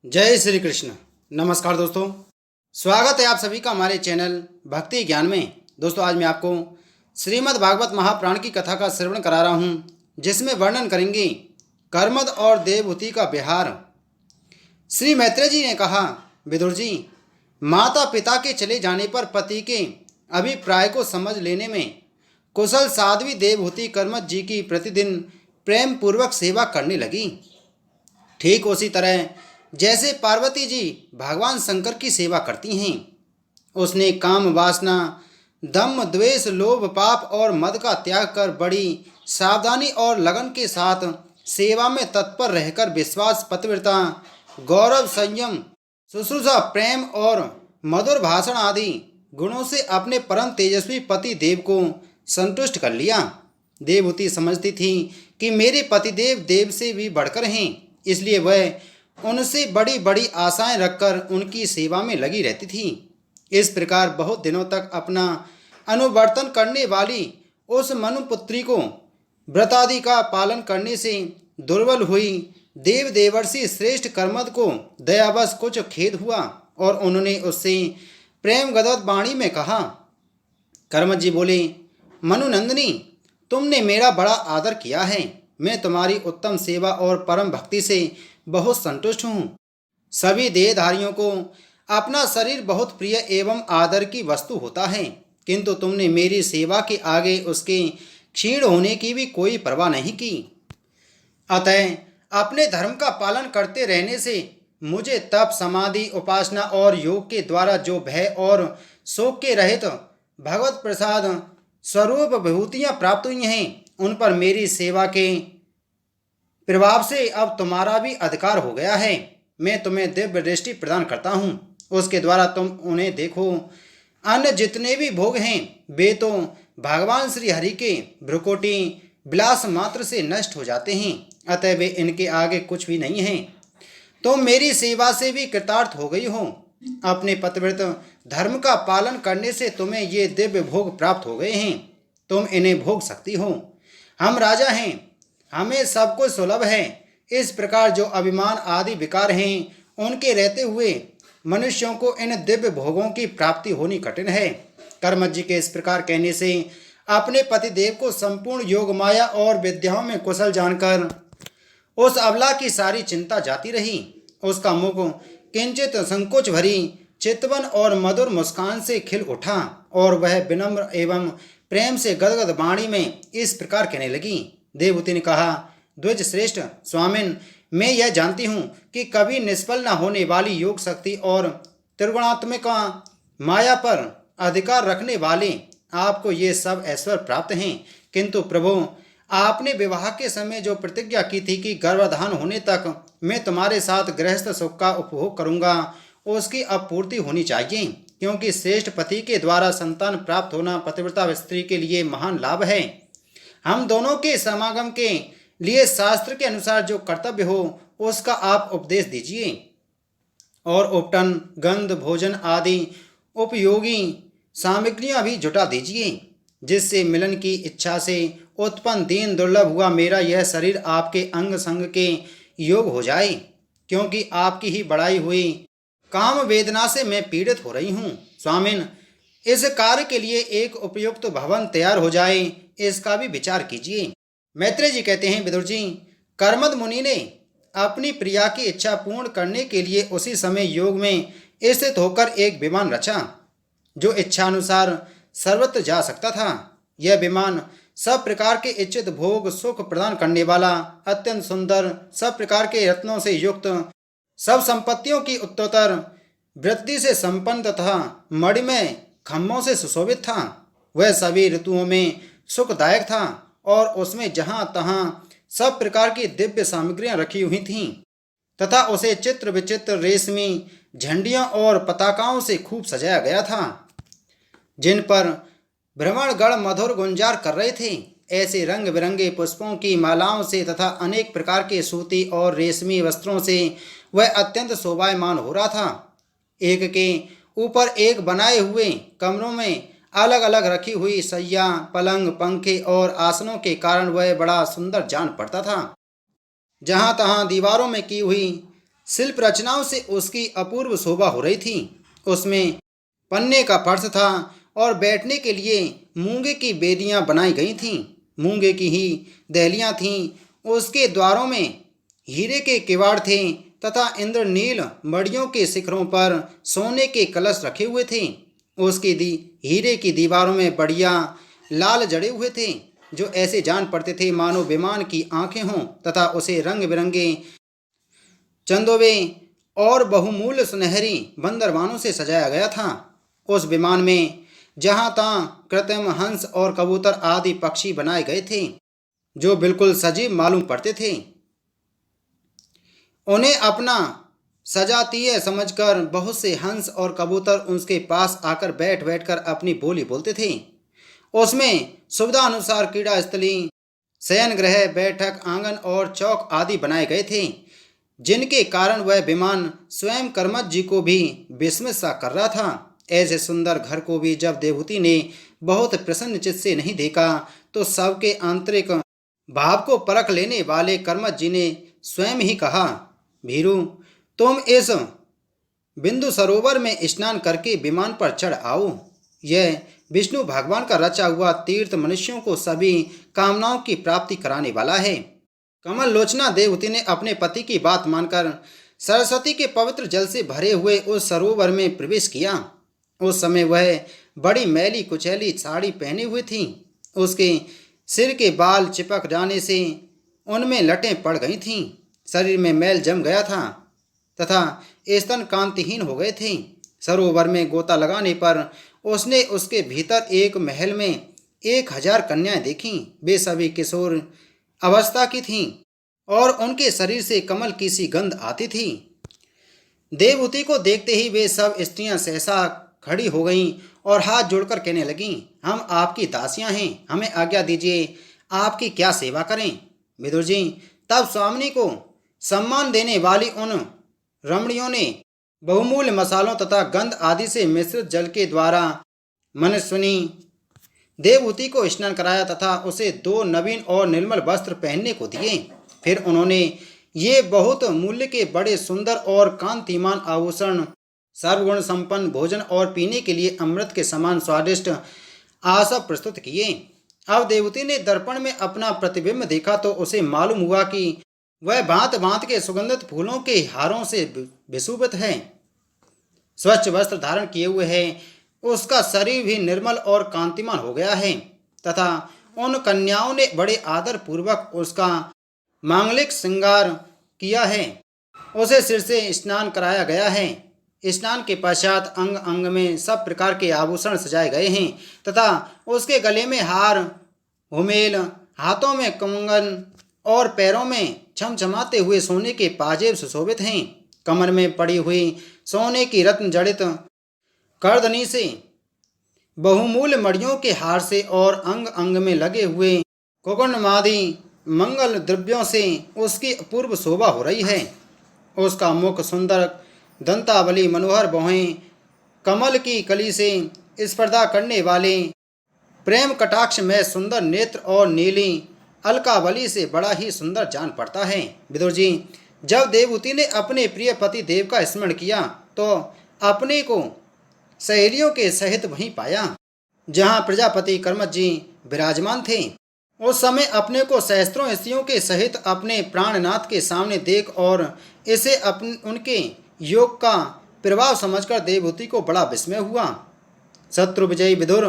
जय श्री कृष्ण। नमस्कार दोस्तों, स्वागत है आप सभी का हमारे चैनल भक्ति ज्ञान में। दोस्तों, आज मैं आपको श्रीमद् भागवत महापुराण की कथा का श्रवण करा रहा हूँ, जिसमें वर्णन करेंगे कर्मद और देवहूति का विहार। श्री मैत्रेय जी ने कहा, विदुर जी, माता पिता के चले जाने पर पति के अभिप्राय को समझ लेने में कुशल साध्वी देवहूति कर्मद जी की प्रतिदिन प्रेम पूर्वक सेवा करने लगी। ठीक उसी तरह जैसे पार्वती जी भगवान शंकर की सेवा करती हैं, उसने काम वासना, दम, द्वेष, लोभ, पाप और मद का त्याग कर बड़ी सावधानी और लगन के साथ सेवा में तत्पर रहकर विश्वास, पतिव्रता, गौरव, संयम, शुश्रूषा, प्रेम और मधुर भाषण आदि गुणों से अपने परम तेजस्वी पति देव को संतुष्ट कर लिया। देवहूति समझती थी कि मेरे पतिदेव देव से भी बढ़कर हैं, इसलिए वह उनसे बड़ी बड़ी आशाएं रखकर उनकी सेवा में लगी रहती थी। इस प्रकार बहुत दिनों तक अपना अनुवर्तन करने वाली उस मनुपुत्री को व्रतादि का पालन करने से दुर्बल हुई देव देवर्षि श्रेष्ठ कर्मद को दयावश कुछ खेद हुआ और उन्होंने उससे प्रेम गदगद वाणी में कहा। कर्मद जी बोले, मनुनंदिनी, तुमने मेरा बड़ा आदर किया है। मैं तुम्हारी उत्तम सेवा और परम भक्ति से बहुत संतुष्ट हूँ। सभी देहधारियों को अपना शरीर बहुत प्रिय एवं आदर की वस्तु होता है, किंतु तुमने मेरी सेवा के आगे उसके क्षीण होने की भी कोई परवाह नहीं की। अतः अपने धर्म का पालन करते रहने से मुझे तप, समाधि, उपासना और योग के द्वारा जो भय और शोक के रहित भगवत प्रसाद स्वरूप विभूतियाँ प्राप्त हुई हैं, उन पर मेरी सेवा के प्रभाव से अब तुम्हारा भी अधिकार हो गया है। मैं तुम्हें दिव्य दृष्टि प्रदान करता हूँ, उसके द्वारा तुम उन्हें देखो। अन्य जितने भी भोग हैं वे तो भगवान श्री हरि के भ्रुकुटी विलास मात्र से नष्ट हो जाते हैं, अतः वे इनके आगे कुछ भी नहीं हैं। तुम मेरी सेवा से भी कृतार्थ हो गई हो। अपने पतिव्रत धर्म का पालन करने से तुम्हें ये दिव्य भोग प्राप्त हो गए हैं, तुम इन्हें भोग सकती हो। हम राजा हैं, हमें सब कुछ सुलभ है। इस प्रकार जो अभिमान आदि विकार हैं, उनके रहते हुए मनुष्यों को इन दिव्य भोगों की प्राप्ति होनी कठिन है। कर्मद जी के इस प्रकार कहने से अपने पतिदेव को संपूर्ण योग, माया और विद्याओं में कुशल जानकर उस अबला की सारी चिंता जाती रही। उसका मुख किंचित संकोच भरी चितवन और मधुर मुस्कान से खिल उठा और वह विनम्र एवं प्रेम से गदगद वाणी में इस प्रकार कहने लगी। देवहूति ने कहा, द्विज श्रेष्ठ स्वामिन, मैं यह जानती हूँ कि कभी निष्फल न होने वाली योग शक्ति और त्रिगुणात्मिका माया पर अधिकार रखने वाले आपको ये सब ऐश्वर्य प्राप्त हैं, किंतु प्रभु, आपने विवाह के समय जो प्रतिज्ञा की थी कि गर्भाधान होने तक मैं तुम्हारे साथ गृहस्थ सुख का उपभोग करूंगा, उसकी अब पूर्ति होनी चाहिए, क्योंकि श्रेष्ठ पति के द्वारा संतान प्राप्त होना पतिव्रता स्त्री के लिए महान लाभ है। हम दोनों के समागम के लिए शास्त्र के अनुसार जो कर्तव्य हो उसका आप उपदेश दीजिए और उपटन, गंध, भोजन आदि उपयोगी सामग्रियां भी जुटा दीजिए, जिससे मिलन की इच्छा से उत्पन्न दीन दुर्लभ हुआ मेरा यह शरीर आपके अंग संग के योग हो जाए, क्योंकि आपकी ही बढ़ाई हुई काम वेदना से मैं पीड़ित हो रही हूँ। स्वामिन, इस कार्य के लिए एक उपयुक्त भवन तैयार हो जाए, इसका भी विचार कीजिए। मैत्रेय जी कहते हैं, विदुर जी, कर्मद मुनि ने अपनी प्रिया की इच्छा पूर्ण करने के लिए उसी समय योग में स्थित होकर एक विमान रचा, जो इच्छानुसार सर्वत्र जा सकता था। यह विमान सब प्रकार के इच्छित भोग सुख प्रदान करने वाला, अत्यंत सुंदर, सब प्रकार के रत्नों से युक्त, सब संपत्तियों की उत्तरोत्तर वृद्धि से संपन्न तथा मणिमय खम्भों से सुशोभित था। वह सभी ऋतुओं में सुखदायक था और उसमें जहाँ तहाँ सब प्रकार की दिव्य सामग्रियाँ रखी हुई थीं तथा उसे चित्र विचित्र रेशमी झंडियों और पताकाओं से खूब सजाया गया था, जिन पर भ्रमणगण मधुर गुंजार कर रहे थे। ऐसे रंग बिरंगे पुष्पों की मालाओं से तथा अनेक प्रकार के सूती और रेशमी वस्त्रों से वह अत्यंत शोभायमान हो रहा था। एक के ऊपर एक बनाए हुए कमरों में अलग अलग रखी हुई सैया, पलंग, पंखे और आसनों के कारण वह बड़ा सुंदर जान पड़ता था। जहाँ तहाँ दीवारों में की हुई शिल्प रचनाओं से उसकी अपूर्व शोभा हो रही थी। उसमें पन्ने का फर्श था और बैठने के लिए मूंगे की बेदियां बनाई गई थीं। मूंगे की ही दहलियां थीं। उसके द्वारों में हीरे के किवाड़ थे तथा इंद्रनील मड़ियों के शिखरों पर सोने के कलश रखे हुए थे। उसकी हीरे की दीवारों में बढ़िया लाल जड़े हुए थे, जो ऐसे जान पड़ते थे मानो विमान की आंखें हों, तथा उसे रंग बिरंगे चंदोवे और बहुमूल्य सुनहरी बंदरवानों से सजाया गया था। उस विमान में जहां तहां कृत्रिम हंस और कबूतर आदि पक्षी बनाए गए थे, जो बिल्कुल सजीव मालूम पड़ते थे। उन्हें अपना सजातीय समझकर बहुत से हंस और कबूतर उसके पास आकर बैठ बैठकर अपनी बोली बोलते थे। उसमें सुविधा अनुसार क्रीड़ा स्थली, शयन गृह, बैठक आंगन और चौक आदि बनाए गए थे, जिनके कारण वह विमान स्वयं कर्मठ जी को भी विस्मित सा कर रहा था। ऐसे सुंदर घर को भी जब देवहूति ने बहुत प्रसन्न चित्त से नहीं देखा, तो सबके आंतरिक भाव को परख लेने वाले कर्मठ जी ने स्वयं ही कहा, भीरू, तुम इस बिंदु सरोवर में स्नान करके विमान पर चढ़ आओ। यह विष्णु भगवान का रचा हुआ तीर्थ मनुष्यों को सभी कामनाओं की प्राप्ति कराने वाला है। कमल लोचना देवहूति ने अपने पति की बात मानकर सरस्वती के पवित्र जल से भरे हुए उस सरोवर में प्रवेश किया। उस समय वह बड़ी मैली कुचैली साड़ी पहने हुए थी। उसके सिर के बाल चिपक जाने से उनमें लटें पड़ गई थीं। शरीर में मैल जम गया था तथा स्तन कांतिहीन हो गए थे। सरोवर में गोता लगाने पर उसने उसके भीतर एक महल में 1000 कन्याएं देखीं। वे सभी किशोर अवस्था की थीं और उनके शरीर से कमल की सी गंध आती थी। देवहूति को देखते ही वे सब स्त्रियां सहसा खड़ी हो गईं और हाथ जोड़कर कहने लगीं, हम आपकी दासियां हैं, हमें आज्ञा दीजिए, आपकी क्या सेवा करें। विदुर जी, तब स्वामिनी को सम्मान देने वाली उन रमणियों ने बहुमूल्य मसालों तथा गंध आदि से मिश्रित जल के द्वारा मनस्विनी देवहूति को स्नान कराया तथा उसे 2 नवीन और निर्मल वस्त्र पहनने को दिए। फिर उन्होंने ये बहुत मूल्य के बड़े सुंदर और कांतिमान आभूषण, सर्वगुण संपन्न भोजन और पीने के लिए अमृत के समान स्वादिष्ट आसव प्रस्तुत किए। अब देवहूति ने दर्पण में अपना प्रतिबिंब देखा तो उसे मालूम हुआ कि वह भांत भांत के सुगंधित फूलों के हारों से विशोभित है। स्वच्छ वस्त्र धारण किए हुए है, उसका शरीर भी निर्मल और कांतिमान हो गया है तथा उन कन्याओं ने बड़े आदर पूर्वक उसका मांगलिक श्रृंगार किया है। उसे सिर से स्नान कराया गया है। स्नान के पश्चात अंग अंग में सब प्रकार के आभूषण सजाए गए हैं तथा उसके गले में हार, हुमेल, हाथों में कंगन और पैरों में छमछमाते हुए सोने के पाजेब सुशोभित हैं। कमर में पड़ी हुई सोने की रत्न जड़ित करधनी से, बहुमूल्य मड़ियों के हार से और अंग अंग में लगे हुए कुकुंडमादि मंगल द्रव्यों से उसकी अपूर्व शोभा हो रही है। उसका मुख सुंदर दंतावली, मनोहर भौहें, कमल की कली से स्पर्धा करने वाले प्रेम कटाक्ष में सुंदर नेत्र और नीली अलकावली से बड़ा ही सुंदर जान पड़ता है। विदुर जी, जब देवहूति ने अपने प्रिय पति देव का स्मरण किया तो अपने को सहेलियों के सहित वहीं पाया जहाँ प्रजापति कर्मठ जी विराजमान थे। उस समय अपने को सहस्त्रों स्त्रियों के सहित अपने प्राणनाथ के सामने देख और इसे उनके योग का प्रभाव समझकर देवहूति को बड़ा विस्मय हुआ। शत्रु विजयी विदुर,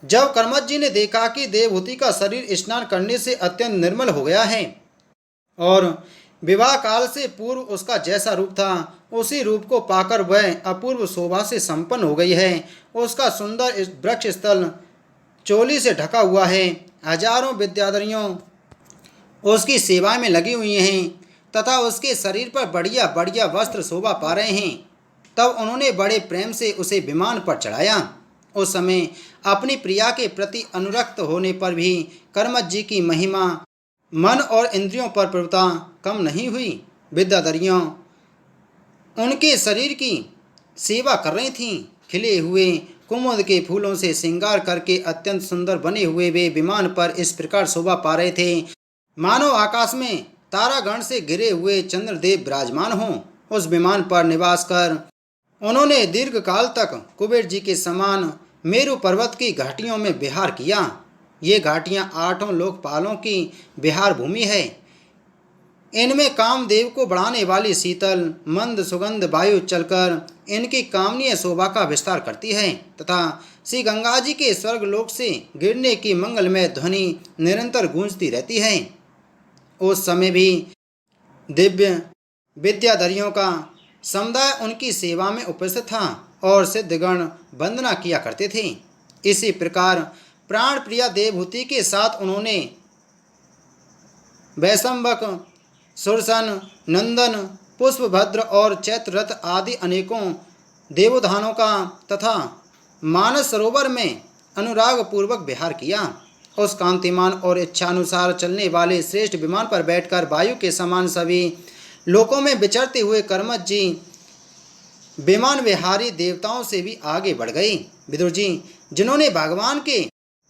जब कर्मठ जी ने देखा कि देवहूति का शरीर स्नान करने से अत्यंत निर्मल हो गया है और विवाह काल से पूर्व उसका जैसा रूप था उसी रूप को पाकर वह अपूर्व शोभा से संपन्न हो गई है, उसका सुंदर वृक्ष स्थल चोली से ढका हुआ है, हजारों विद्याधरियों उसकी सेवा में लगी हुई हैं तथा उसके शरीर पर बढ़िया बढ़िया वस्त्र शोभा पा रहे हैं, तब उन्होंने बड़े प्रेम से उसे विमान पर चढ़ाया। उस समय अपनी प्रिया के प्रति अनुरक्त होने पर भी कर्मठ जी की महिमा मन और इंद्रियों पर प्रभुता कम नहीं हुई। विद्याधरियों उनके शरीर की सेवा कर रही थीं। खिले हुए कुमुद के फूलों से श्रृंगार करके अत्यंत सुंदर बने हुए वे विमान पर इस प्रकार शोभा पा रहे थे मानो आकाश में तारागण से घिरे हुए चंद्रदेव विराजमान हों। उस विमान पर निवास कर उन्होंने दीर्घ काल तक कुबेर जी के समान मेरु पर्वत की घाटियों में विहार किया। ये घाटियां 8 लोकपालों की विहार भूमि है। इनमें कामदेव को बढ़ाने वाली शीतल मंद सुगंध वायु चलकर इनकी कामनीय शोभा का विस्तार करती है तथा श्री गंगा जी के स्वर्गलोक से गिरने की मंगलमय ध्वनि निरंतर गूंजती रहती है। उस समय भी दिव्य विद्याधरियों का समुदाय उनकी सेवा में उपस्थित था और सिद्धगण वंदना किया करते थे। इसी प्रकार प्राण प्रिया देवहूति के साथ उन्होंने वैशंबक, सुरसन, नंदन, पुष्पभद्र और चैत्ररथ आदि अनेकों देवोत्थानों का तथा मानस सरोवर में अनुराग पूर्वक विहार किया। उस कांतिमान और इच्छानुसार चलने वाले श्रेष्ठ विमान पर बैठकर वायु के समान सभी लोकों में विचरते हुए कर्मज जी विमान विहारी देवताओं से भी आगे बढ़ गए। विदुर जी, जिन्होंने भगवान के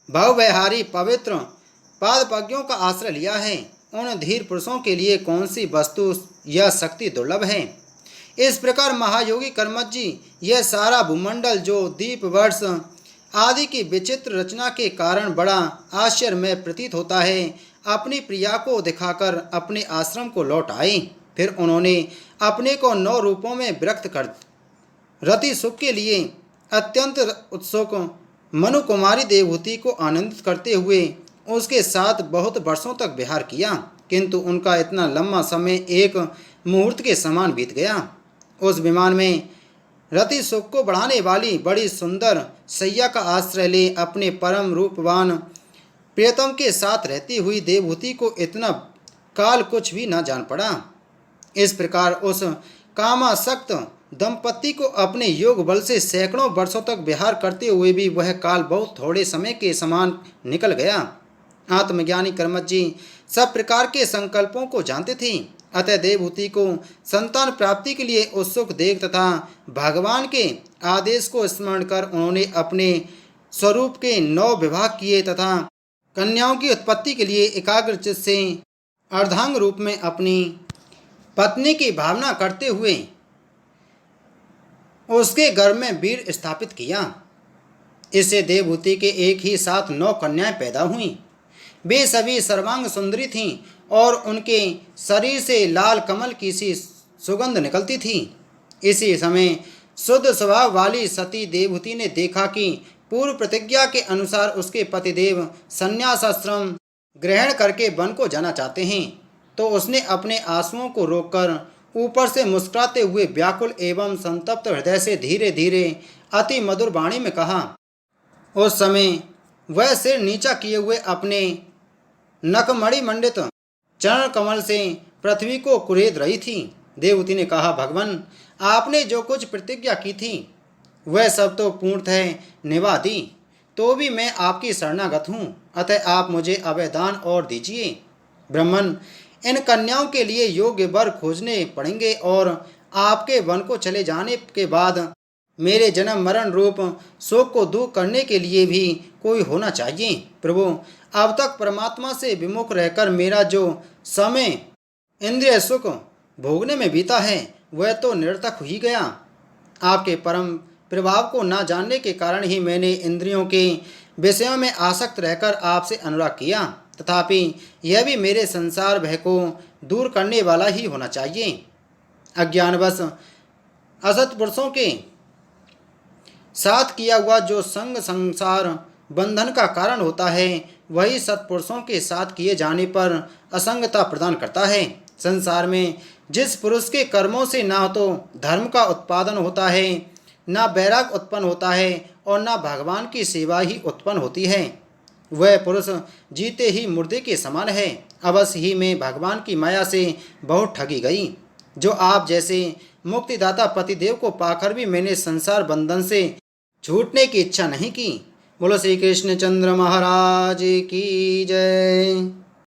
भवविहारी पवित्र पादपज्ञों का आश्रय लिया है, उन धीर पुरुषों के लिए कौन सी वस्तु या शक्ति दुर्लभ है। इस प्रकार महायोगी कर्मज जी यह सारा भूमंडल जो दीप वर्ष आदि की विचित्र रचना के कारण बड़ा आश्चर्यमय प्रतीत होता है, अपनी प्रिया को दिखाकर अपने आश्रम को लौट आए। फिर उन्होंने अपने को 9 रूपों में व्यक्त कर रति सुख के लिए अत्यंत उत्सुक मनु कुमारी देवहूति को आनंदित करते हुए उसके साथ बहुत वर्षों तक विहार किया, किंतु उनका इतना लंबा समय एक मुहूर्त के समान बीत गया। उस विमान में रति सुख को बढ़ाने वाली बड़ी सुंदर सैया का आश्रय ले अपने परम रूपवान प्रियतम के साथ रहती हुई देवहूति को इतना काल कुछ भी न जान पड़ा। इस प्रकार उस कामासक्त दंपति को अपने योग बल से सैकड़ों वर्षों तक विहार करते हुए भी वह काल बहुत थोड़े समय के समान निकल गया। आत्मज्ञानी कर्मज जी सब प्रकार के संकल्पों को जानते थे, अतः देवहूति को संतान प्राप्ति के लिए उत्सुक देख तथा भगवान के आदेश को स्मरण कर उन्होंने अपने स्वरूप के 9 विवाह किए तथा कन्याओं की उत्पत्ति के लिए एकाग्रचित्त से अर्धांग रूप में अपनी पत्नी की भावना करते हुए उसके गर्भ में वीर स्थापित किया। इससे देवहूति के एक ही साथ 9 कन्याएं पैदा हुईं। वे सभी सर्वांग सुंदरी थीं और उनके शरीर से लाल कमल की सी सुगंध निकलती थी। इसी समय शुद्ध स्वभाव वाली सती देवहूति ने देखा कि पूर्व प्रतिज्ञा के अनुसार उसके पतिदेव संन्यासाश्रम ग्रहण करके वन को जाना चाहते हैं, तो उसने अपने आंसुओं को रोककर ऊपर से मुस्कुराते हुए व्याकुल एवं संतप्त हृदय से धीरे धीरे अति मधुर वाणी में कहा। उस समय वह सिर नीचा किए हुए अपने नखमणि मंडित चरण कमल से पृथ्वी को कुरेद रही थी। देवहूति ने कहा, भगवान, आपने जो कुछ प्रतिज्ञा की थी वह सब तो पूर्णतः निभा दी, तो भी मैं आपकी शरणागत हूँ, अतः आप मुझे अभयदान और दीजिए। ब्राह्मण, इन कन्याओं के लिए योग्य वर खोजने पड़ेंगे और आपके वन को चले जाने के बाद मेरे जन्म मरण रूप शोक को दूर करने के लिए भी कोई होना चाहिए। प्रभु, अब तक परमात्मा से विमुख रहकर मेरा जो समय इंद्रिय सुख भोगने में बीता है वह तो निरर्थक ही गया। आपके परम प्रभाव को न जानने के कारण ही मैंने इंद्रियों के विषयों में आसक्त रहकर आपसे अनुराग किया, तथापि यह भी मेरे संसार भय को दूर करने वाला ही होना चाहिए। अज्ञानवश असत पुरुषों के साथ किया हुआ जो संग संसार बंधन का कारण होता है, वही सत्पुरुषों के साथ किए जाने पर असंगता प्रदान करता है। संसार में जिस पुरुष के कर्मों से ना तो धर्म का उत्पादन होता है, ना वैराग उत्पन्न होता है और ना भगवान की सेवा ही उत्पन्न होती है, वह पुरुष जीते ही मुर्दे के समान है। अवश्य ही मैं भगवान की माया से बहुत ठगी गई। जो आप जैसे मुक्तिदाता पतिदेव को पाकर भी मैंने संसार बंधन से छूटने की इच्छा नहीं की। बोलो श्री कृष्ण चंद्र महाराज की जय।